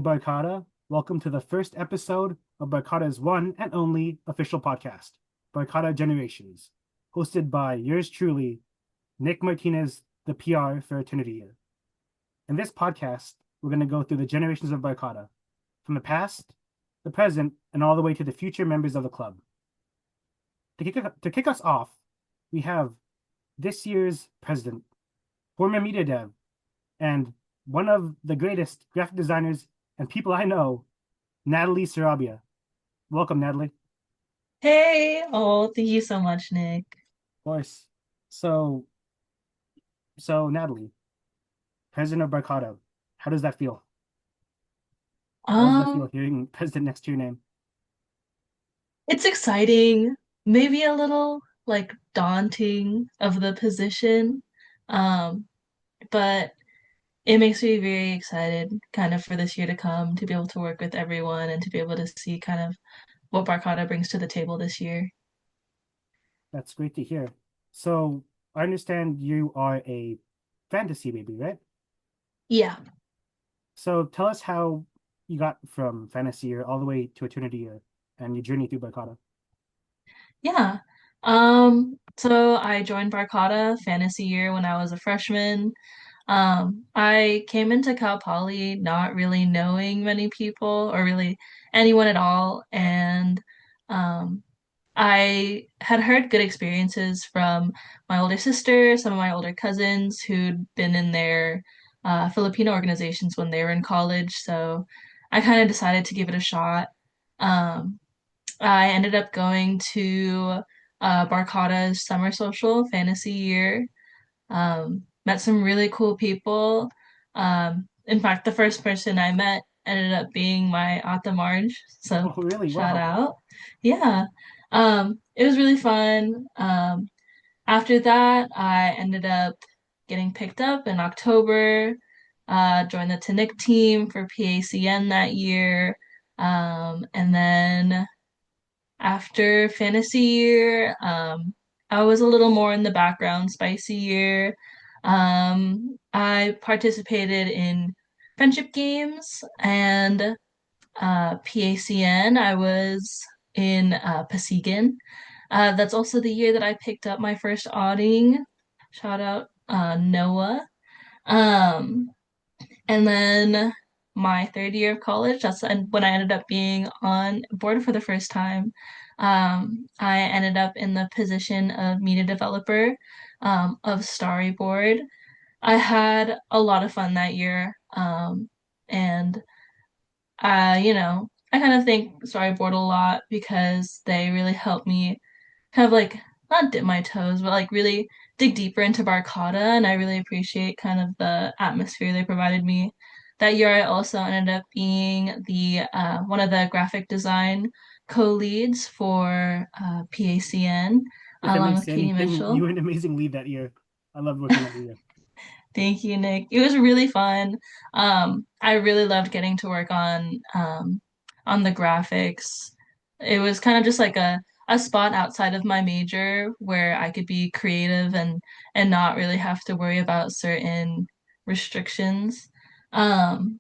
Barkada. Welcome to the first episode of Barkada's one and only official podcast, Barkada Generations, hosted by yours truly, Nick Martinez, the PR for Eternit-Eboard. In this podcast, we're going to go through the generations of Barkada, from the past, the present, and all the way to the future members of the club. To kick us off, we have this year's president, former media dev, and one of the greatest graphic designers and people I know, Natalie Sarabia. Welcome, Natalie. Hey, oh, thank you so much, Nick. Of course. So, so Natalie, president of Barcado, how does that feel? How does that feel Um, hearing president next to your name? it's exciting, maybe a little like daunting of the position. Um, but it makes me very excited kind of for this year to come to be able to work with everyone and to be able to see kind of what Barcada brings to the table this year. That's great to hear. So, I understand you are a fantasy baby, right? Yeah. So, tell us how you got from fantasy year all the way to eternity year and your journey through Barcada. Yeah. So I joined Barcada Fantasy Year when I was a freshman. I came into Cal Poly not really knowing many people or really anyone at all, and um, I had heard good experiences from my older sister, some of my older cousins who'd been in their Filipino organizations when they were in college, so I kind of decided to give it a shot. Um, I ended up going to Barcada's summer social fantasy year, met some really cool people. In fact, the first person I met ended up being my Ate Marge, so Oh, really? shout Wow. out. Yeah. It was really fun. After that, I ended up getting picked up in October, joined the Tanic team for PACN that year. And then after fantasy year, I was a little more in the background spicy year. I participated in friendship games and PACN. I was in Pasigan. That's also the year that I picked up my first outing. Shout out Noah. Um, and then my third year of college, that's when I ended up being on board for the first time. I ended up in the position of media developer of Storyboard. I had a lot of fun that year. And I kind of thank Storyboard a lot because they really helped me kind of like not dip my toes, but like really dig deeper into Barcada, and I really appreciate kind of the atmosphere they provided me. That year, I also ended up being the one of the graphic design co-leads for PACN, If it along makes with Katie anything, you Mitchell. were an amazing lead that year. I loved working with you. Thank you, Nick. It was really fun. I really loved getting to work on the graphics. It was kind of just like a spot outside of my major where I could be creative and not really have to worry about certain restrictions. Um,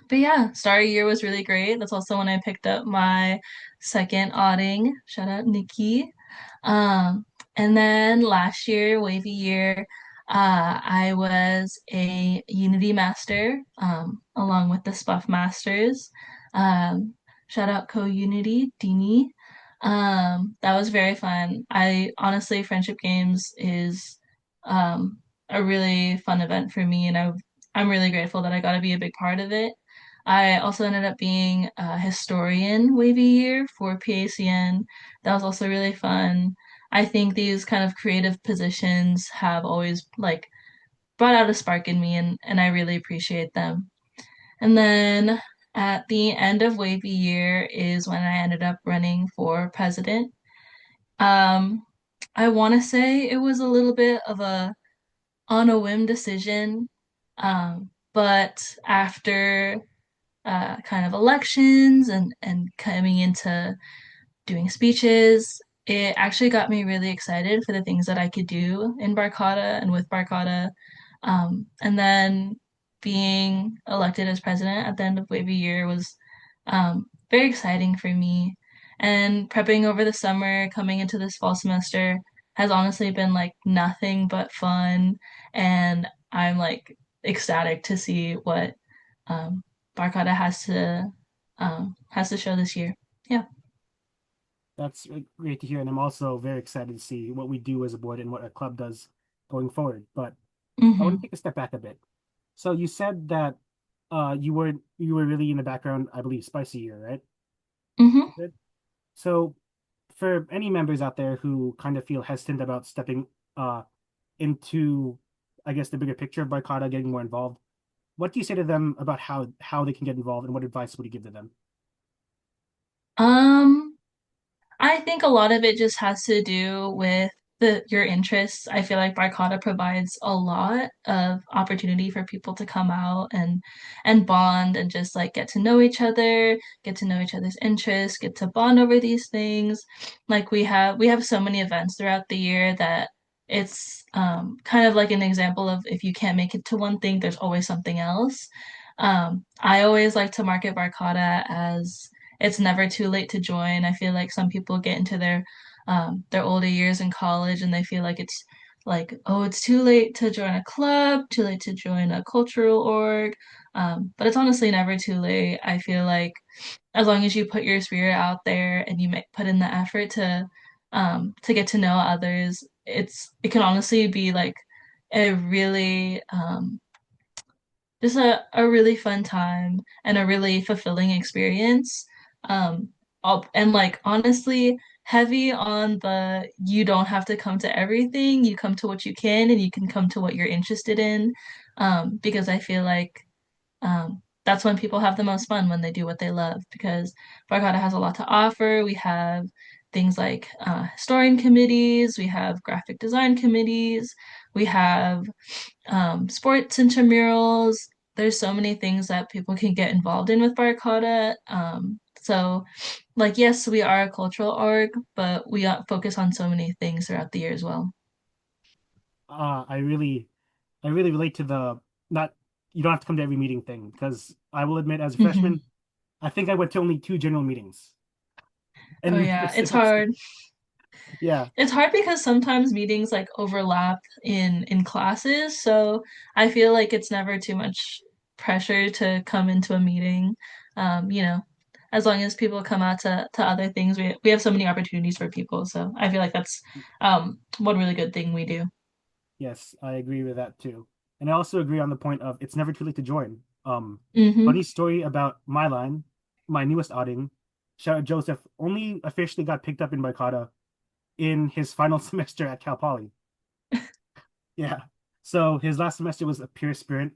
but yeah, Star Year was really great. That's also when I picked up my second outing. Shout out Nikki. Um, and then last year, Wavy Year, I was a Unity Master, along with the Spuff Masters. Um, Shout out Co-Unity, Dini. That was very fun. I honestly, Friendship Games is a really fun event for me, and I'm really grateful that I got to be a big part of it. I also ended up being a historian Wavy Year for PACN. That was also really fun. I think these kind of creative positions have always like brought out a spark in me, and I really appreciate them. And then at the end of Wavy Year is when I ended up running for president. Um, I want to say it was a little bit of a on a whim decision, but after kind of elections and coming into doing speeches, it actually got me really excited for the things that I could do in Barcada and with Barcada. And then being elected as president at the end of Wavy Year was very exciting for me. And prepping over the summer, coming into this fall semester has honestly been like nothing but fun. And I'm like ecstatic to see what um, Barcata has to show this year. Yeah. That's great to hear, and I'm also very excited to see what we do as a board and what our club does going forward. But I want to Mm-hmm. take a step back a bit. So you said that you were really in the background, I believe, spicy year, right? Mm-hmm. Good. So for any members out there who kind of feel hesitant about stepping uh into, I guess, the bigger picture of Barcata, getting more involved, what do you say to them about how they can get involved, and what advice would you give to them? Um, I think a lot of it just has to do with your interests. I feel like Barcata provides a lot of opportunity for people to come out and bond and just like get to know each other, get to know each other's interests, get to bond over these things. Like we have so many events throughout the year that it's kind of like an example of if you can't make it to one thing, there's always something else. I always like to market Barcata as it's never too late to join. I feel like some people get into their older years in college and they feel like it's like, oh, it's too late to join a club, too late to join a cultural org. But it's honestly never too late. I feel like as long as you put your spirit out there and you put in the effort to get to know others, it can honestly be like a really just a really fun time and a really fulfilling experience. Um, and like honestly, heavy on the you don't have to come to everything, you come to what you can and you can come to what you're interested in. Because I feel like that's when people have the most fun when they do what they love because Barcata has a lot to offer. We have things like historian committees, we have graphic design committees, we have sports intramurals. There's so many things that people can get involved in with Barcata. So, like, yes, we are a cultural org, but we focus on so many things throughout the year as well. I really relate to the not you don't have to come to every meeting thing, because I will admit, as a Hmm. freshman, I think I went to only two general meetings Oh and yeah, it's specific stuff. hard. Yeah, It's hard because sometimes meetings like overlap in classes, so I feel like it's never too much pressure to come into a meeting. You know, as long as people come out to other things, we have so many opportunities for people, so I feel like that's one really good thing we do. yes, I agree with that too. And I also agree on the point of it's never too late to join. Mm-hmm. Funny story about my line, my newest outing. Shout out Joseph, only officially got picked up in Barcata in his final semester at Cal Poly. Yeah. So his last semester was a pure spirit,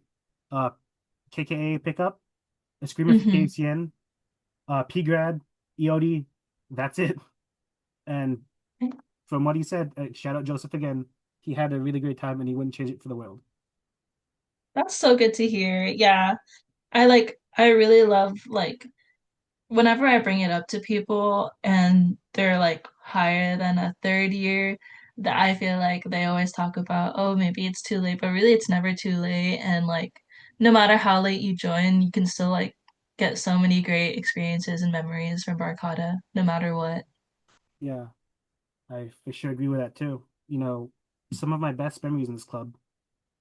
uh, KKA pickup, a screamer for Mm-hmm. KCN, P grad, EOD. That's it. And from what he said, shout out Joseph again. He had a really great time and he wouldn't change it for the world. That's so good to hear. Yeah. I really love like whenever I bring it up to people and they're like higher than a third year, that I feel like they always talk about, oh, maybe it's too late, but really it's never too late. And like no matter how late you join, you can still like get so many great experiences and memories from Barcata, no matter what. Yeah, I for sure agree with that too. Some of my best memories in this club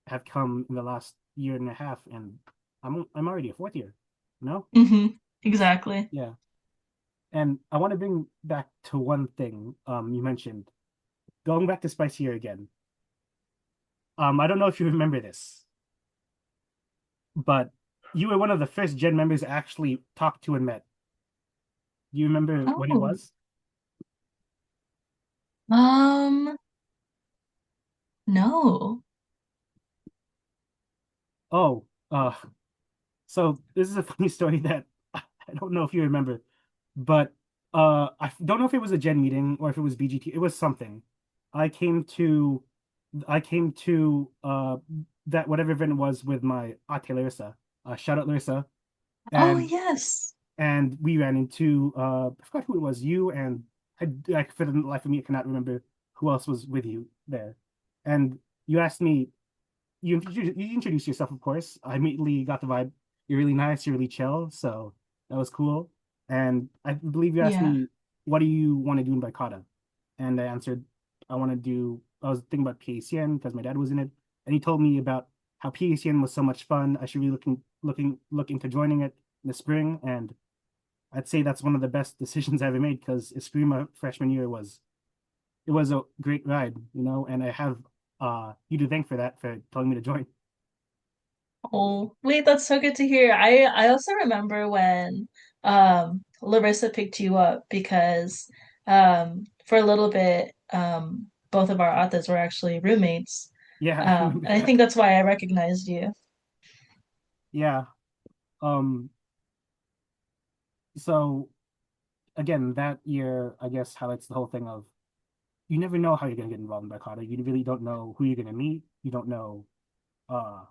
have come in the last year and a half, and I'm already a fourth year. No, Hmm. Exactly. yeah. And I want to bring back to one thing you mentioned, going back to Spice here again. I don't know if you remember this, but you were one of the first Gen members I actually talked to and met. Do you remember when it Oh, was? um, no. Oh, so this is a funny story that I don't know if you remember, but I don't know if it was a Gen meeting or if it was BGT. It was something. I came to I came to that whatever event it was with my ate Larissa. Shout out Larissa. Oh, And yes. we ran into I forgot who it was, you and I for the life of me I cannot remember who else was with you there. And you asked me you introduced yourself, of course. I immediately got the vibe. You're really nice. You're really chill. So that was cool. And I believe you asked Yeah. me, what do you want to do in Baikata? And I answered, I want to do. I was thinking about PACN because my dad was in it, and he told me about how PACN was so much fun. I should be look into joining it in the spring. And I'd say that's one of the best decisions I ever made because Eskrima freshman year was a great ride, and I have you to thank for that, for telling me to join. Oh, wait, that's so good to hear. I also remember when Larissa picked you up because for a little bit both of our authors were actually roommates. Yeah, I remember And I that. think that's why I recognized you. Yeah. Um, so again, that year, I guess, highlights the whole thing of you never know how you're gonna get involved in Barcada. You really don't know who you're gonna meet. You don't know uh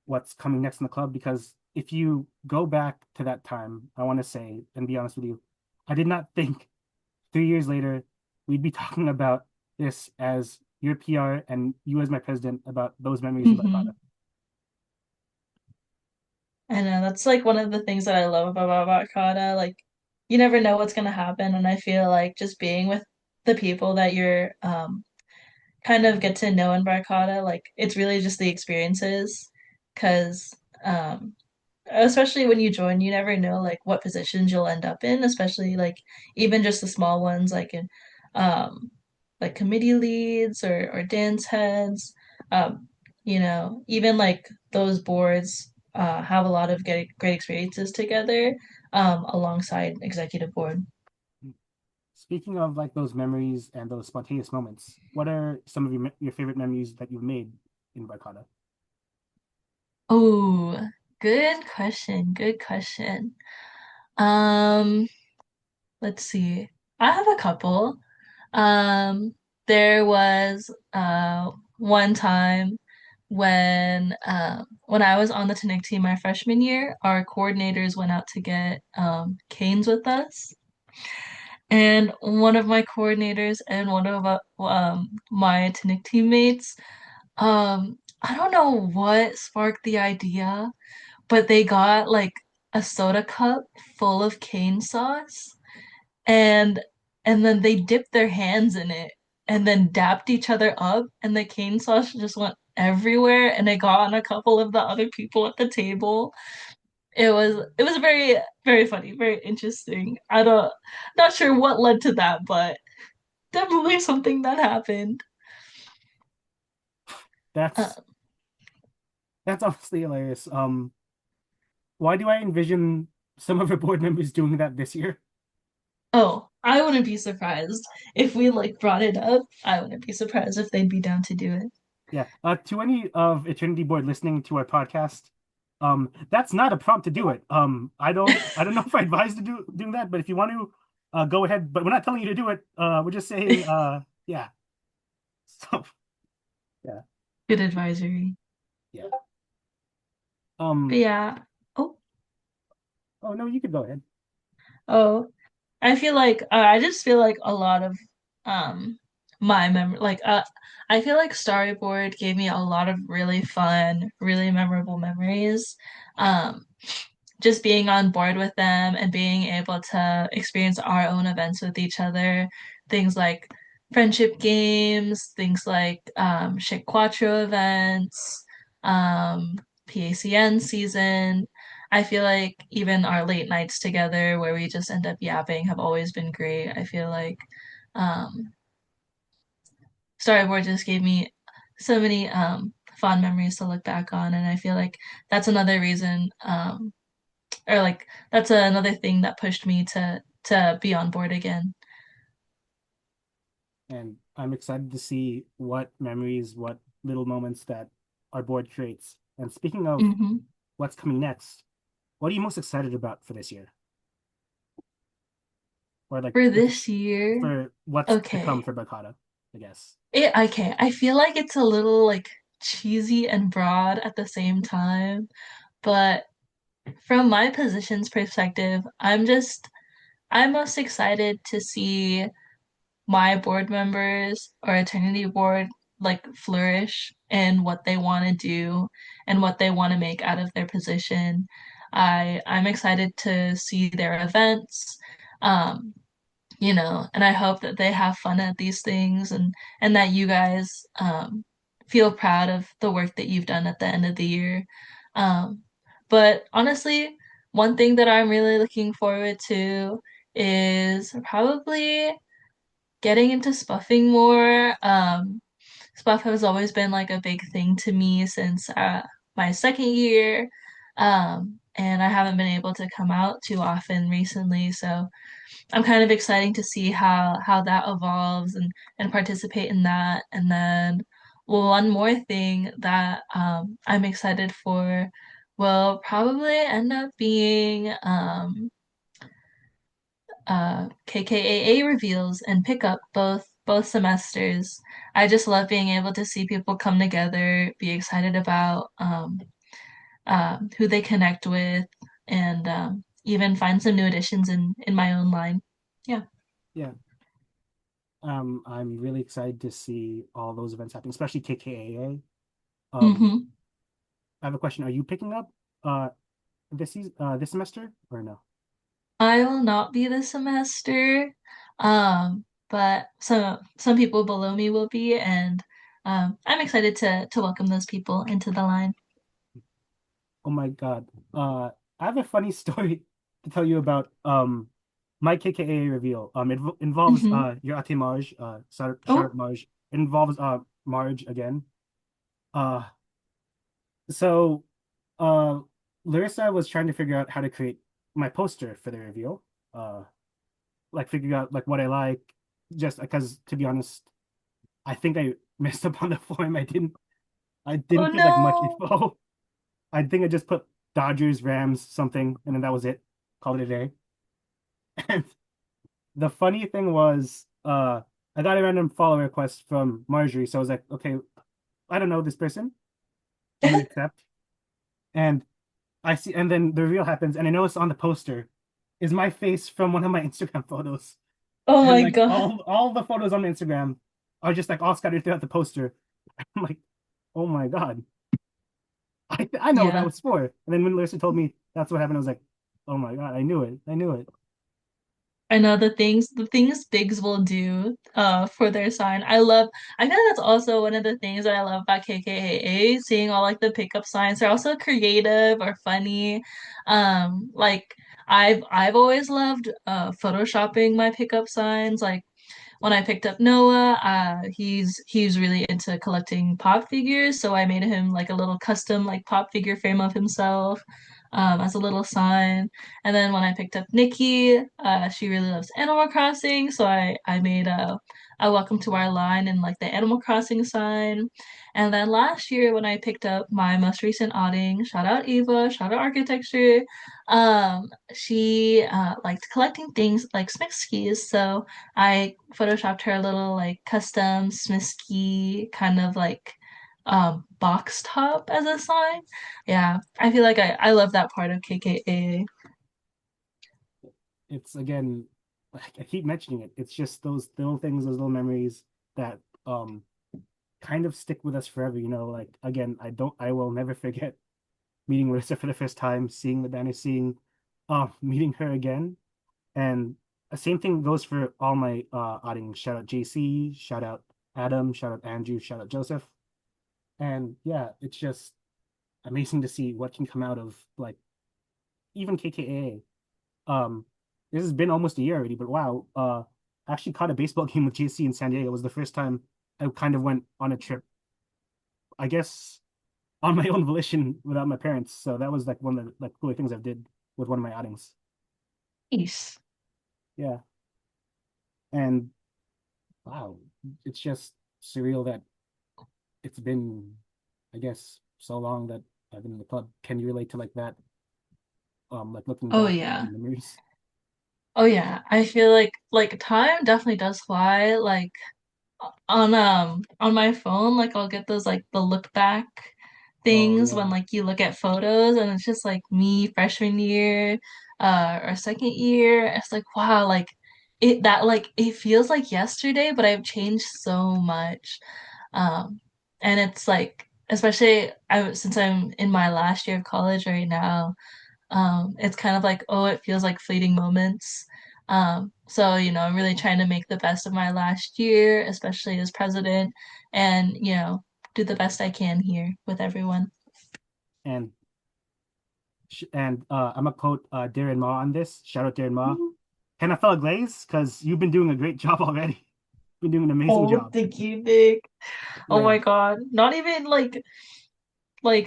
what's coming next in the club, because if you go back to that time, I want to say and be honest with you, I did not think 3 years later we'd be talking about this as your PR and you as my president about those memories in Barcada. Hmm. I know that's like one of the things that I love about Kata. Like you never know what's gonna happen, and I feel like just being with the people that you're kind of get to know in Barcata, like it's really just the experiences. Because especially when you join, you never know like what positions you'll end up in, especially like even just the small ones um like committee leads or dance heads. Um, even like those boards have a lot of great experiences together alongside executive board. Speaking of like those memories and those spontaneous moments, what are some of your favorite memories that you've made in Barcada? Oh, good question. Good question. Um, let's see. I have a couple. Um, there was one time when I was on the Tunic team my freshman year, our coordinators went out to get canes with us. And one of my coordinators and one of my Tunic teammates, I don't know what sparked the idea, but they got like a soda cup full of cane sauce and then they dipped their hands in it and then dapped each other up and the cane sauce just went everywhere and it got on a couple of the other people at the table. It was very funny, very interesting. Not sure what led to that, but definitely something that happened. Uh, That's honestly hilarious. Why do I envision some of our board members doing that this year? oh, I wouldn't be surprised if we like brought it up. I wouldn't be surprised if they'd be down to do it. Yeah. To any of Eternity-Board listening to our podcast, that's not a prompt to do it. I don't know if I advise to doing that, but if you want to, go ahead. But we're not telling you to do it. We're just saying, yeah. So yeah, Good advisory. yeah. But Um. yeah. Oh, Oh no, you could go ahead. oh. I just feel like a lot of um my memory I feel like Storyboard gave me a lot of really fun, really memorable memories. Um just being on board with them and being able to experience our own events with each other, things like friendship games, things like Shit Quattro events, um, PACN season. I feel like even our late nights together where we just end up yapping have always been great. I feel like um, Storyboard just gave me so many fond memories to look back on, and I feel like that's another reason or like that's another thing that pushed me to be on board again. And I'm excited to see what memories, what little moments that our board creates. And speaking of Hmm. what's coming next, what are you most excited about for this year? Or like For if this year, for what's to come okay. for Bakata, I guess. Okay, I feel like it's a little like cheesy and broad at the same time, but from my position's perspective, I'm most excited to see my board members or Eternity board like flourish in what they want to do and what they want to make out of their position. I'm excited to see their events. Um, and I hope that they have fun at these things and that you guys feel proud of the work that you've done at the end of the year. Um, but honestly, one thing that I'm really looking forward to is probably getting into spuffing more. Spuff has always been like a big thing to me since my second year. And I haven't been able to come out too often recently, so I'm kind of excited to see how that evolves and participate in that. And then one more thing that I'm excited for will probably end up being KKAA reveals and pickup both semesters. I just love being able to see people come together, be excited about who they connect with, and even find some new additions in my own line. Yeah. Yeah. I'm really excited to see all those events happening, especially KKAA. hmm I have a question. Are you picking up uh this semester or no? I will not be this semester, but some people below me will be, and I'm excited to welcome those people into the line. Oh my God. I have a funny story to tell you about my KKA reveal. It involves hmm your Ate Marge, Oh, Charlotte Marge. It involves Marge again. Uh so uh Larissa was trying to figure out how to create my poster for the reveal. Like figuring out like what I like, just because to be honest, I think I messed up on the form. I oh didn't put like much no. info. I think I just put Dodgers, Rams, something, and then that was it. Called it a day. And the funny thing was, I got a random follow request from Marjorie, so I was like, okay, I don't know this person. Let me accept. And I see, and then the reveal happens, and I notice on the poster is my face from one of my Instagram photos, Oh and my like God. all the photos on my Instagram are just like all scattered throughout the poster. I'm like, oh my God, I know what that Yeah. was for. And then when Larissa told me that's what happened, I was like, oh my God, I knew it. I know the things Bigs will do for their sign. I feel that's also one of the things that I love about KKAA, seeing all like the pickup signs. They're also creative or funny. Like I've always loved photoshopping my pickup signs. Like when I picked up Noah, he's really into collecting pop figures, so I made him like a little custom like pop figure frame of himself as a little sign. And then when I picked up Nikki, she really loves Animal Crossing, so I made a welcome to our line and like the Animal Crossing sign. And then last year when I picked up my most recent outing, shout out Eva, shout out Architecture, she liked collecting things like Smixkies, so I photoshopped her a little like custom Smisky kind of like box top as a sign. Yeah, I feel like I love that part of KKA. It's again, like, I keep mentioning it. It's just those little things, those little memories that kind of stick with us forever. Like again, I will never forget meeting Larissa for the first time, seeing the banner, seeing, meeting her again, and the same thing goes for all my outings. Shout out JC, shout out Adam, shout out Andrew, shout out Joseph, and yeah, it's just amazing to see what can come out of like even KKA. This has been almost a year already, but wow. I actually caught a baseball game with JC in San Diego. It was the first time I kind of went on a trip, I guess, on my own volition without my parents. So that was like one of the like cooler things I've did with one of my outings. Nice. Yeah. And wow, it's just surreal that it's been, I guess, so long that I've been in the club. Can you relate to like that? Like looking Oh back yeah. on memories. Oh yeah. I feel like time definitely does fly. Like on my phone, like I'll get those like the look back Oh things when yeah. like you look at photos and it's just like me freshman year or second year. It's like wow, like it feels like yesterday, but I've changed so much. Um, and it's like, especially since I'm in my last year of college right now, it's kind of like, oh, it feels like fleeting moments. So, I'm really trying to make the best of my last year, especially as president, and, do the best I can here with everyone. And I'm gonna quote Darren Ma on this. Shout out Darren Ma. Kind of felt a glaze because you've been doing a great job already. Been doing an amazing Oh, job. thank you, Nick. Oh Yeah. my God. Not even like I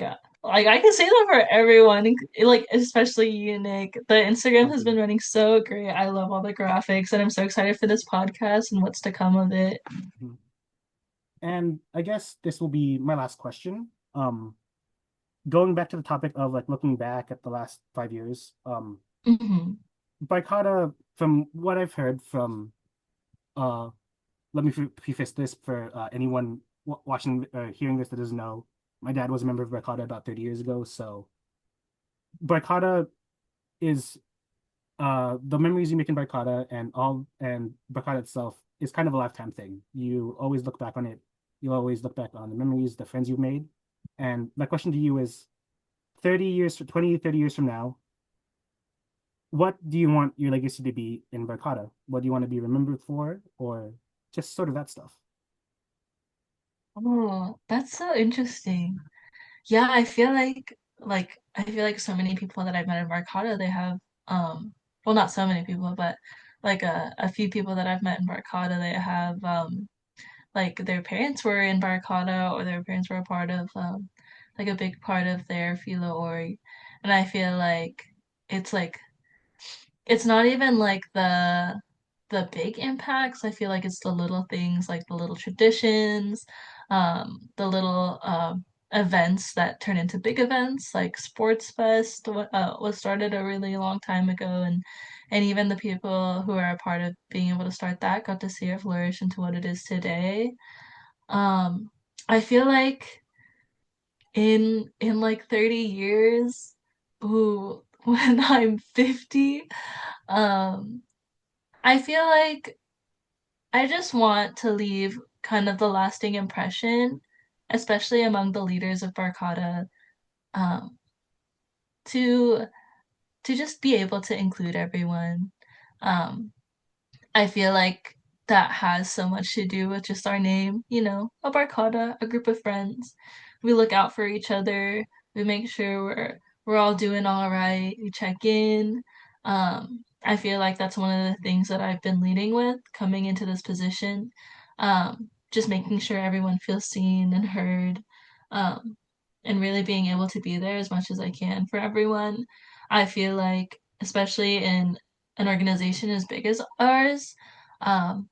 can say that for everyone, like especially you, Nick. The Instagram has Okay. been running so great. I love all the graphics, and I'm so excited for this podcast and what's to come of it. Mhm. And I guess this will be my last question. Going back to the topic of like looking back at the last 5 years, Hmm. Baikata, from what I've heard from, uh, let me preface this for anyone watching or hearing this that doesn't know. My dad was a member of Baikata about 30 years ago, so Baikata is the memories you make in Barkada and Barkada itself is kind of a lifetime thing. You always look back on it. You always look back on the memories, the friends you've made. And my question to you is 30 years, 20, 30 years from now, what do you want your legacy to be in Barkada? What do you want to be remembered for? Or just sort of that stuff? Oh, that's so interesting. Yeah, I feel like so many people that I've met in Barcata, they have well, not so many people, but like a few people that I've met in Barcata, they have like their parents were in Barcata, or their parents were a part of like a big part of their philo org. And I feel it's like it's not even like the big impacts. I feel like it's the little things, like the little traditions, the little events that turn into big events, like Sports Fest was started a really long time ago, and even the people who are a part of being able to start that got to see it flourish into what it is today. Um, I feel like in like 30 years, ooh, when I'm 50, um, I feel like I just want to leave kind of the lasting impression, especially among the leaders of Barkada, um, to to just be able to include everyone. Um, I feel like that has so much to do with just our name, a Barkada, a group of friends. We look out for each other. We make sure we're all doing all right. We check in. I feel like that's one of the things that I've been leading with coming into this position. Just making sure everyone feels seen and heard, um, and really being able to be there as much as I can for everyone. I feel like, especially in an organization as big as ours, um,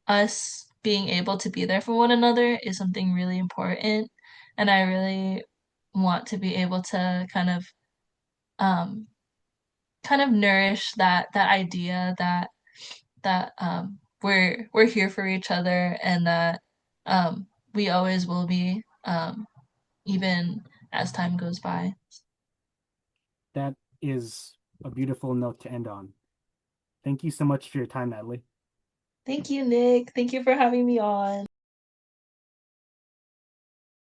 us being able to be there for one another is something really important. And I really want to be able to um, kind of nourish that idea that we're here for each other, and that we always will be, even as time goes by. That is a beautiful note to end on. Thank you so much for your time, Natalie. Thank you, Nick. Thank you for having me on.